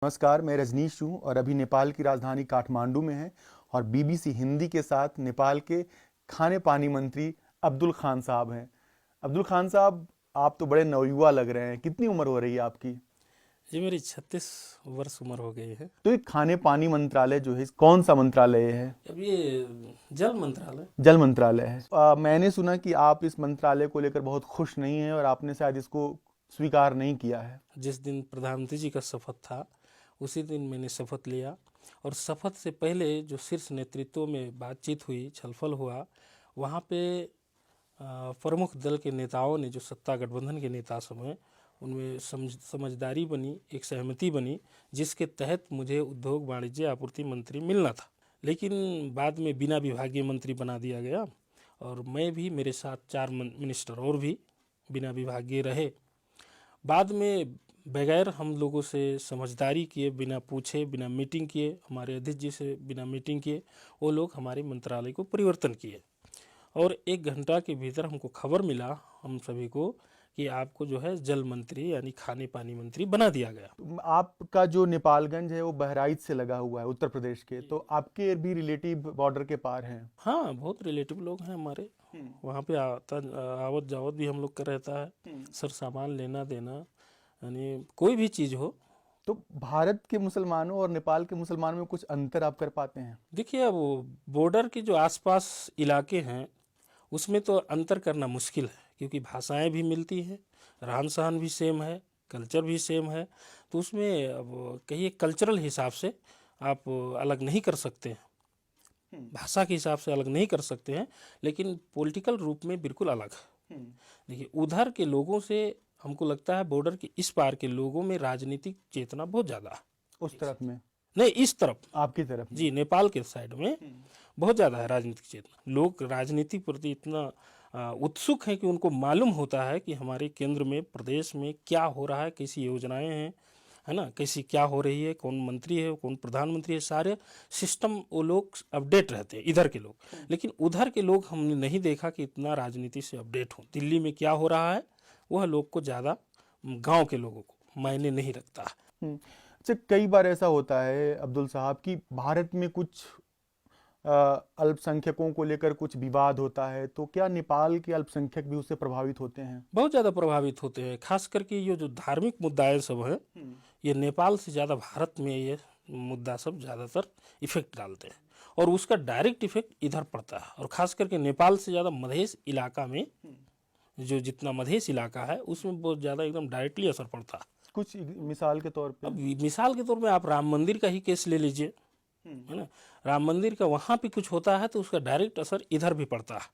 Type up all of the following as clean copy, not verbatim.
नमस्कार, मैं रजनीश हूँ और अभी नेपाल की राजधानी काठमांडू में है और बीबीसी हिंदी के साथ नेपाल के खाने पानी मंत्री अब्दुल खान साहब हैं। अब्दुल खान साहब, आप तो बड़े नवयुवा लग रहे हैं। कितनी उम्र हो रही है आपकी? जी मेरी 36 वर्ष उम्र हो गई है। तो ये खाने पानी मंत्रालय जो है, कौन सा मंत्रालय है? अब ये जल मंत्रालय। जल मंत्रालय है। मैंने सुना कि आप इस मंत्रालय को लेकर बहुत खुश नहीं हैं और आपने शायद इसको स्वीकार नहीं किया है। जिस दिन प्रधानमंत्री जी का शपथ था उसी दिन मैंने शपथ लिया, और शपथ से पहले जो शीर्ष नेतृत्व में बातचीत हुई, छलफल हुआ, वहाँ पे प्रमुख दल के नेताओं ने, जो सत्ता गठबंधन के नेता सब हैं, उनमें समझदारी बनी, एक सहमति बनी, जिसके तहत मुझे उद्योग वाणिज्य आपूर्ति मंत्री मिलना था। लेकिन बाद में बिना विभागीय मंत्री बना दिया गया, और मैं भी, मेरे साथ 4 मिनिस्टर और भी बिना विभागीय रहे। बाद में बगैर हम लोगों से समझदारी किए, बिना पूछे, बिना मीटिंग किए, हमारे अध्यक्ष जी से बिना मीटिंग किए, वो लोग हमारे मंत्रालय को परिवर्तन किए, और 1 घंटा के भीतर हमको खबर मिला, हम सभी को, कि आपको जो है जल मंत्री यानी खाने पानी मंत्री बना दिया गया। आपका जो नेपालगंज है वो बहराइच से लगा हुआ है, उत्तर प्रदेश के, तो आपके भी रिलेटिव बॉर्डर के पार हैं। हाँ, बहुत रिलेटिव लोग हैं हमारे वहाँ पे। आवत जावत भी हम लोग का रहता है, सर सामान लेना देना, यानी कोई भी चीज़ हो। तो भारत के मुसलमानों और नेपाल के मुसलमानों में कुछ अंतर आप कर पाते हैं? देखिए, अब बॉर्डर के जो आसपास इलाके हैं उसमें तो अंतर करना मुश्किल है, क्योंकि भाषाएं भी मिलती हैं, रहन सहन भी सेम है, कल्चर भी सेम है। तो उसमें अब कहिए कल्चरल हिसाब से आप अलग नहीं कर सकते हैं, भाषा के हिसाब से अलग नहीं कर सकते हैं, लेकिन पॉलिटिकल रूप में बिल्कुल अलग है। देखिए, उधर के लोगों से हमको लगता है बॉर्डर के इस पार के लोगों में राजनीतिक चेतना बहुत ज़्यादा है। उस तरफ में? नहीं, इस तरफ, आपकी तरफ में? जी, नेपाल के साइड में बहुत ज़्यादा है राजनीतिक चेतना। लोग राजनीति प्रति इतना उत्सुक हैं कि उनको मालूम होता है कि हमारे केंद्र में, प्रदेश में क्या हो रहा है, कैसी योजनाएं हैं, है ना, कैसी क्या हो रही है, कौन मंत्री है, कौन प्रधानमंत्री है, सारे सिस्टम वो लोग अपडेट रहते हैं, इधर के लोग। लेकिन उधर के लोग हमने नहीं देखा कि इतना राजनीति से अपडेट हो। दिल्ली में क्या हो रहा है वह लोग को ज़्यादा, गांव के लोगों को मायने नहीं रखता है। अच्छा, कई बार ऐसा होता है अब्दुल साहब कि भारत में कुछ अल्पसंख्यकों को लेकर कुछ विवाद होता है, तो क्या नेपाल के अल्पसंख्यक भी उससे प्रभावित होते हैं? बहुत ज़्यादा प्रभावित होते हैं, खास करके ये जो धार्मिक मुद्दाएं सब हैं, ये नेपाल से ज़्यादा भारत में ये मुद्दा सब ज़्यादातर इफेक्ट डालते हैं, और उसका डायरेक्ट इफेक्ट इधर पड़ता है, और ख़ास करके नेपाल से ज़्यादा मधेश इलाका में, जो जितना मधेश इलाका है उसमें बहुत ज़्यादा एकदम डायरेक्टली असर पड़ता है। कुछ मिसाल के तौर पे? अब मिसाल के तौर में आप राम मंदिर का ही केस ले लीजिए, है ना। राम मंदिर का वहाँ पे कुछ होता है तो उसका डायरेक्ट असर इधर भी पड़ता है।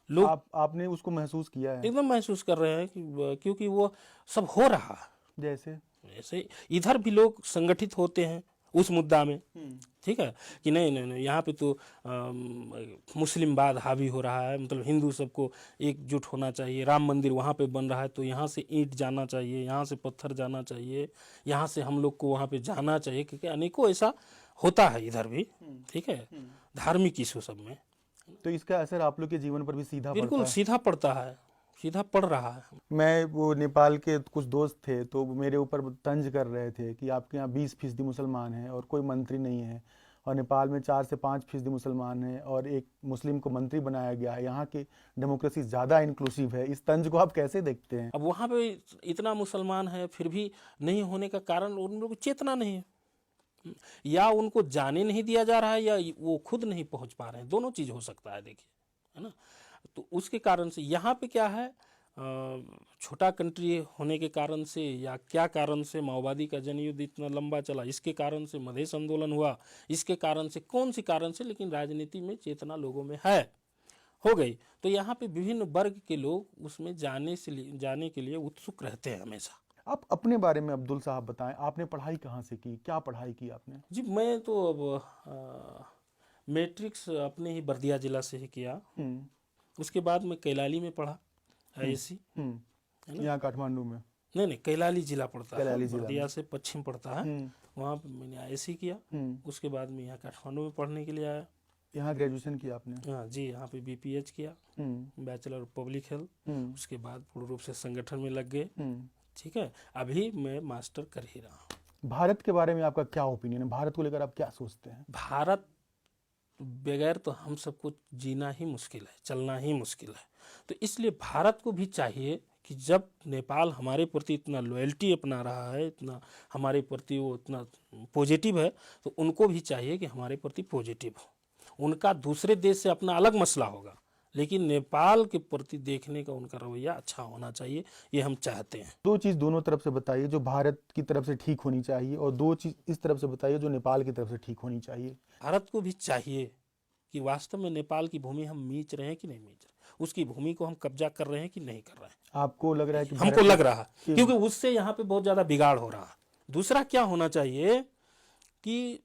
लोग आपने उसको महसूस किया है? एकदम महसूस कर रहे हैं कि क्योंकि वो सब हो रहा है। जैसे? ऐसे इधर भी लोग संगठित होते हैं उस मुद्दा में, ठीक है, कि नहीं नहीं नहीं, यहाँ पे तो मुस्लिमवाद हावी हो रहा है, मतलब हिंदू सबको एकजुट होना चाहिए, राम मंदिर वहाँ पे बन रहा है तो यहाँ से ईंट जाना चाहिए, यहाँ से पत्थर जाना चाहिए, यहाँ से हम लोग को वहाँ पे जाना चाहिए, क्योंकि अनेकों ऐसा होता है इधर भी, ठीक है, धार्मिक इशू सब में। तो इसका असर आप लोग के जीवन पर भी सीधा पड़ता बिल्कुल है? सीधा पड़ता है, सीधा पड़ रहा है। मैं, वो नेपाल के कुछ दोस्त थे तो वो मेरे ऊपर तंज कर रहे थे कि आपके यहाँ 20% मुसलमान हैं और कोई मंत्री नहीं है, और नेपाल में 4 से 5% मुसलमान हैं और एक मुस्लिम को मंत्री बनाया गया है। यहाँ की डेमोक्रेसी ज़्यादा इंक्लूसिव है। इस तंज को आप कैसे देखते हैं? अब वहाँ पे इतना मुसलमान है फिर भी नहीं होने का कारण उन लोगों को चेतना नहीं है, या उनको जाने नहीं दिया जा रहा है, या वो खुद नहीं पहुंच पा रहे हैं। दोनों चीज़ हो सकता है, देखिए, है ना। तो उसके कारण से यहाँ पे क्या है, छोटा कंट्री होने के कारण से, या क्या कारण से माओवादी का जनयुद्ध इतना लंबा चला, इसके कारण से मधेश आंदोलन हुआ, इसके कारण से, कौन सी कारण से, लेकिन राजनीति में चेतना लोगों में है, हो गई। तो यहाँ पे विभिन्न वर्ग के लोग उसमें जाने के लिए उत्सुक रहते हैं हमेशा। आप अपने बारे में अब्दुल साहब बताएं, आपने पढ़ाई कहाँ से की, क्या पढ़ाई की आपने? जी, मैं तो अब मैट्रिक्स अपने ही बर्दिया जिला से ही किया। उसके बाद मैं कैलाली में पढ़ा, आईएससी, है ना। यहाँ काठमांडू में? नहीं नहीं, कैलाली जिला पड़ता है, कैलाली जिला बर्दिया में। से पश्चिम पड़ता है। वहाँ पे मैंने आईएससी किया। उसके बाद मैं यहाँ काठमांडू में पढ़ने के लिए आया। यहाँ ग्रेजुएशन किया आपने? हाँ जी, यहाँ पे बीपीएच किया, बैचलर ऑफ पब्लिक हेल्थ। उसके बाद पूर्ण रूप से संगठन में लग गए, ठीक है। अभी मैं मास्टर कर ही रहा हूँ। भारत के बारे में आपका क्या ओपिनियन है? भारत को लेकर आप क्या सोचते हैं? भारत बगैर तो हम सबको जीना ही मुश्किल है, चलना ही मुश्किल है। तो इसलिए भारत को भी चाहिए कि जब नेपाल हमारे प्रति इतना लॉयल्टी अपना रहा है, इतना हमारे प्रति वो इतना पॉजिटिव है, तो उनको भी चाहिए कि हमारे प्रति पॉजिटिव हो। उनका दूसरे देश से अपना अलग मसला होगा, लेकिन नेपाल के प्रति देखने का उनका रवैया अच्छा होना चाहिए, ये हम चाहते हैं। दो चीज़ दोनों तरफ से बताइए जो भारत की तरफ से ठीक होनी चाहिए, और दो चीज़ इस तरफ से बताइए जो नेपाल की तरफ से ठीक होनी चाहिए। भारत को भी चाहिए कि वास्तव में नेपाल की भूमि हम मींच रहे हैं कि नहीं मींच रहे, उसकी भूमि को हम कब्जा कर रहे हैं कि नहीं कर रहे हैं। आपको लग रहा है कि हमको लग रहा है, क्योंकि उससे यहाँ पे बहुत ज़्यादा बिगाड़ हो रहा है। दूसरा क्या होना चाहिए कि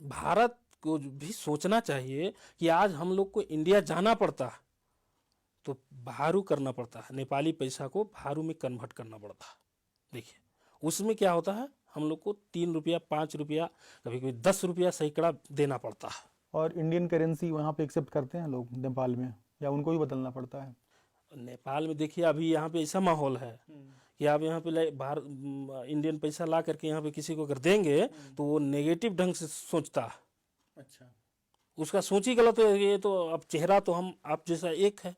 भारत को भी सोचना चाहिए कि आज हम लोग को इंडिया जाना पड़ता है तो भारू करना पड़ता है, नेपाली पैसा को भारू में कन्वर्ट करना पड़ता है। देखिए उसमें क्या होता है, हम लोग को 3 रुपया 5 रुपया कभी कभी 10 रुपया सैकड़ा देना पड़ता है। और इंडियन करेंसी वहाँ पे एक्सेप्ट करते हैं लोग नेपाल में, या उनको भी बदलना पड़ता है? नेपाल में देखिए अभी यहाँ पे ऐसा माहौल है कि आप यहाँ पे बाहर इंडियन पैसा ला करके यहाँ पे किसी को अगर देंगे तो वो नेगेटिव ढंग से सोचता है। अच्छा, उसका सोच ही गलत है। ये तो अब चेहरा तो हम आप जैसा एक है,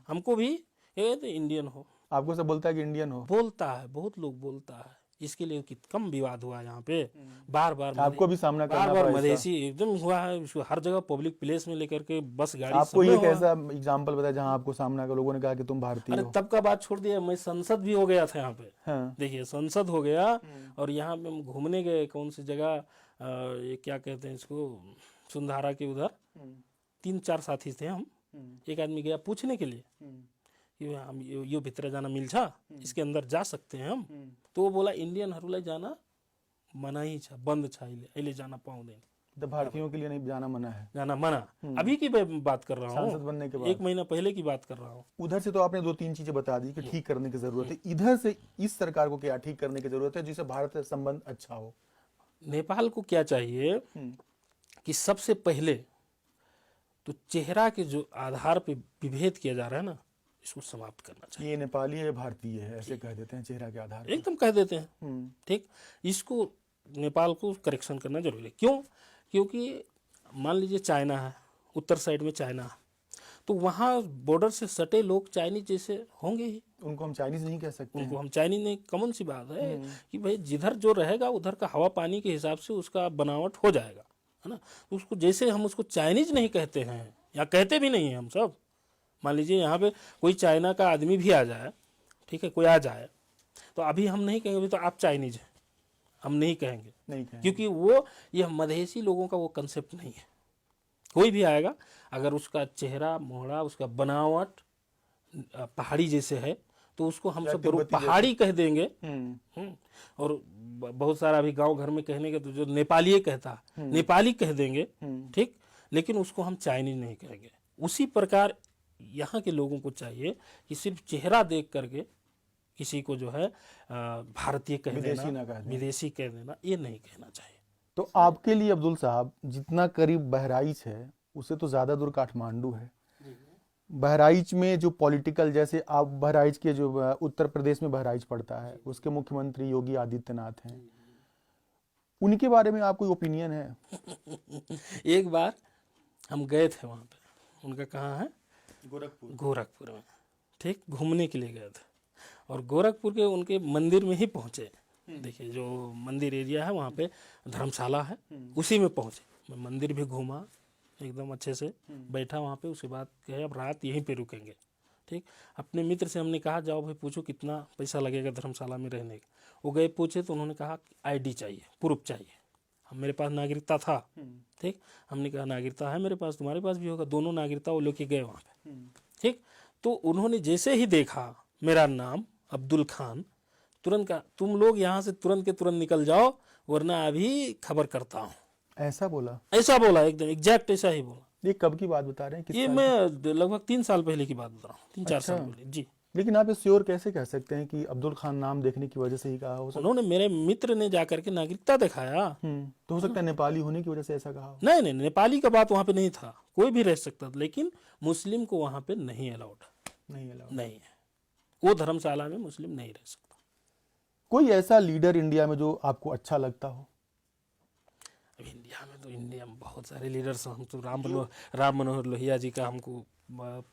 हमको भी ये तो इंडियन हो, आपको सब बोलता है कि इंडियन हो? बोलता है, बहुत लोग बोलता है। इसके लिए कम विवाद हुआ यहाँ पे, बार बार आपको भी सामना करना बार बार पड़ा इसका? मधेसी एकदम हुआ है, इसको हर जगह पब्लिक प्लेस में लेकर के बस गाड़ी आपको सब ये में हुआ। कैसा एग्जाम्पल बताया जहाँ आपको सामना कर लोगों ने कहा कि तुम भारतीय अरे हो? तब का बात छोड़ दिया, मैं संसद भी हो गया था यहाँ पे। हाँ। देखिए संसद हो गया, और यहाँ पे हम घूमने गए, कौन सी जगह ये क्या कहते हैं इसको, सुंधारा के उधर 3-4 साथी थे हम। एक आदमी गया पूछने के लिए कि हम यो भीतर जाना मिल छा, इसके अंदर जा सकते हैं हम? तो वो बोला इंडियन हरूलाई जाना मना ही छा, बंद छा, अहिले जाना पाउँदैन। तो भारतीयों के लिए नहीं जाना मना है? जाना मना। अभी की बात कर रहा सांसद हूँ, बनने के बाद 1 महीना पहले की बात कर रहा हूँ। उधर से तो आपने 2-3 चीजें बता दी कि ठीक करने की जरूरत है, इधर से इस सरकार को क्या ठीक करने की जरूरत है जिससे भारत से संबंध अच्छा हो? नेपाल को क्या चाहिए कि सबसे पहले तो चेहरा के जो आधार पे विभेद किया जा रहा है ना, इसको समाप्त करना चाहिए। ये नेपाली है, भारतीय है, ऐसे कह देते हैं चेहरा के आधार पर। एकदम कह देते हैं, ठीक। इसको नेपाल को करेक्शन करना जरूरी है। क्यों? क्योंकि मान लीजिए चाइना है, उत्तर साइड में चाइना है, तो वहाँ बॉर्डर से सटे लोग चाइनीज जैसे होंगे ही। उनको हम चाइनीज नहीं कह सकते? उनको हम चाइनीज नहीं, कॉमन सी बात है कि भाई जिधर जो रहेगा उधर का हवा पानी के हिसाब से उसका बनावट हो जाएगा, है ना। तो उसको जैसे हम उसको चाइनीज नहीं कहते हैं, या कहते भी नहीं हैं हम सब। मान लीजिए यहाँ पे कोई चाइना का आदमी भी आ जाए, ठीक है, कोई आ जाए, तो अभी हम नहीं कहेंगे तो आप चाइनीज हैं, हम नहीं कहेंगे, नहीं कहेंगे। क्योंकि वो ये मधेसी लोगों का वो कंसेप्ट नहीं है। कोई भी आएगा अगर उसका चेहरा मोहरा, उसका बनावट पहाड़ी जैसे है, तो उसको हम सब जरूर पहाड़ी कह देंगे। और बहुत सारा अभी गांव घर में कहने के तो जो नेपाली कहता है, नेपाली कह देंगे, ठीक, लेकिन उसको हम चाइनीज नहीं कहेंगे। उसी प्रकार यहाँ के लोगों को चाहिए कि सिर्फ चेहरा देख करके किसी को जो है भारतीय कह देना, विदेशी कह देना, ये नहीं कहना चाहिए। तो आपके लिए अब्दुल साहब जितना करीब बहराइच है उससे तो ज्यादा दूर काठमांडू है। बहराइच में जो पॉलिटिकल, जैसे आप बहराइच के जो उत्तर प्रदेश में बहराइच पड़ता है, उसके मुख्यमंत्री योगी आदित्यनाथ हैं, उनके बारे में आपको ओपिनियन है? एक बार हम गए थे वहाँ पे, उनका कहाँ है, गोरखपुर में, ठीक, घूमने के लिए गए थे, और गोरखपुर के उनके मंदिर में ही पहुँचे। देखिए जो मंदिर एरिया है वहाँ पे धर्मशाला है, उसी में पहुँचे। मैं मंदिर भी घूमा एकदम अच्छे से, बैठा वहाँ पे। उसके बाद कहे अब रात यहीं पे रुकेंगे, ठीक। अपने मित्र से हमने कहा जाओ भाई पूछो कितना पैसा लगेगा धर्मशाला में रहने का। वो गए पूछे तो उन्होंने कहा ID चाहिए, प्रूफ चाहिए। हम मेरे पास नागरिकता था, ठीक, हमने कहा नागरिकता है मेरे पास, तुम्हारे पास भी होगा, दोनों नागरिकता वो लेके गए वहाँ पे, ठीक। तो उन्होंने जैसे ही देखा मेरा नाम अब्दुल खान, तुरंत कहा तुम लोग यहाँ से तुरंत के तुरंत निकल जाओ वरना अभी खबर करता हूँ। ऐसा बोला? ऐसा बोला, एकदम एग्जैक्ट ऐसा ही बोला। ये कब की बात बता रहे हैं? ये मैं लगभग 3 साल पहले की बात बता रहा हूँ, 3-4 साल पहले जी। लेकिन आप इस श्योर कैसे कह सकते हैं कि अब्दुल खान नाम देखने की वजह से ही कहा हो? उन्होंने, मेरे मित्र ने जाकर के नागरिकता दिखाया। तो हो सकता है नेपाली होने की वजह से ऐसा कहा हो? नहीं नहीं, नेपाली का बात वहाँ पे नहीं था, कोई भी रह सकता था, लेकिन मुस्लिम को वहाँ पे नहीं अलाउड, नहीं अलाउड नहीं है। वो धर्मशाला में मुस्लिम नहीं रह सकता, कोई ऐसा लीडर इंडिया में जो आपको अच्छा लगता हो? अब इंडिया में बहुत सारे लीडर्स हैं। हम तो राम मनोहर लोहिया जी का हमको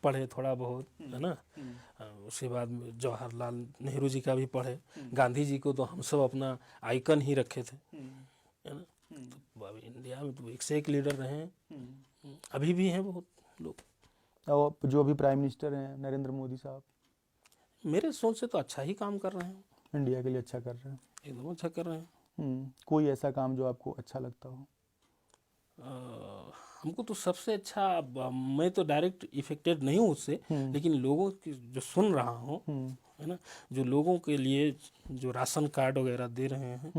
पढ़े थोड़ा बहुत, है ना। उसके बाद में जवाहरलाल नेहरू जी का भी पढ़े। गांधी जी को तो हम सब अपना आइकन ही रखे थे, है ना। तो अब इंडिया में तो एक से एक लीडर रहे हैं, अभी भी हैं बहुत लोग। और जो अभी प्राइम मिनिस्टर हैं नरेंद्र मोदी साहब, मेरे सोच से तो अच्छा ही काम कर रहे हैं, इंडिया के लिए अच्छा कर रहे हैं। एकदम अच्छा कर रहे हैं। कोई ऐसा काम जो आपको अच्छा लगता हो? हमको तो सबसे अच्छा, मैं तो डायरेक्ट इफेक्टेड नहीं हूँ उससे, लेकिन लोगों की जो सुन रहा हूँ, है ना, जो लोगों के लिए जो राशन कार्ड वगैरह दे रहे हैं,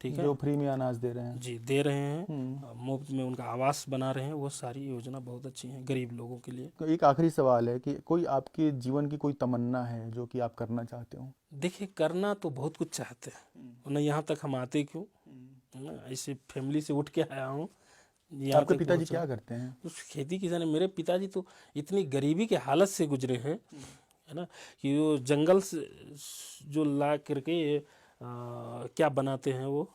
ठीक है, जो फ्री में अनाज दे रहे हैं जी दे रहे हैं, मुफ्त में उनका आवास बना रहे हैं, वो सारी योजना बहुत अच्छी हैं गरीब लोगों के लिए। तो एक आखिरी सवाल है कि कोई आपके जीवन की कोई तमन्ना है जो कि आप करना चाहते हो? देखिए, करना तो बहुत कुछ चाहते हैं, वरना यहाँ तक हम आते क्यों, है ना। ऐसे फैमिली से उठ के आया हूँ, यहाँ आपके तक पिताजी पहुँचा। क्या करते हैं? तो खेती किसानी, मेरे पिताजी तो इतनी गरीबी के हालत से गुजरे हैं, है ना, कि वो जंगल से जो ला करके क्या बनाते हैं, वो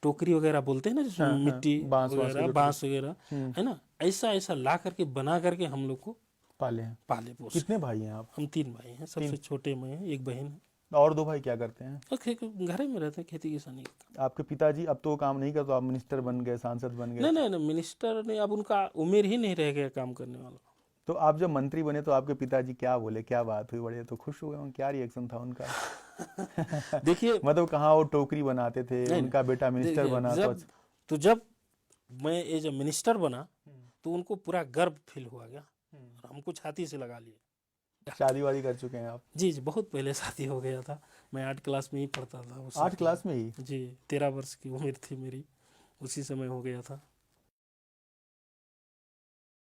टोकरी वगैरह बोलते हैं ना, जिसमें मिट्टी वगैरह, बांस वगैरह, है ना, ऐसा ऐसा ला करके बना करके हम लोग को पाले हैं, पाले पोसे। कितने भाई हैं आप? हम 3 भाई हैं, सबसे छोटे मैं हैं, एक बहन है, और 2 भाई क्या करते हैं? और घर में रहते हैं, खेती किसानी का। आपके पिताजी अब तो काम नहीं करते, आप मिनिस्टर बन गए, सांसद बन गए। नहीं, मिनिस्टर ने, अब उनका उम्र ही नहीं रह गया काम करने वाला। तो आप जब मंत्री बने तो आपके पिताजी क्या बोले, क्या बात हुई? बड़े तो खुश हुए होंगे, क्या रिएक्शन था उनका? देखिए, मतलब कहाँ वो टोकरी बनाते थे, उनका बेटा मिनिस्टर बना जब मैं एज ए मिनिस्टर बना तो उनको पूरा गर्व फील हुआ गया, और हमको छाती से लगा लिए। शादी वादी कर चुके हैं आप? जी, बहुत पहले शादी हो गया था, मैं 8 क्लास में ही पढ़ता था। 8 क्लास में ही? जी, 13 वर्ष की उम्र थी मेरी, उसी समय हो गया था।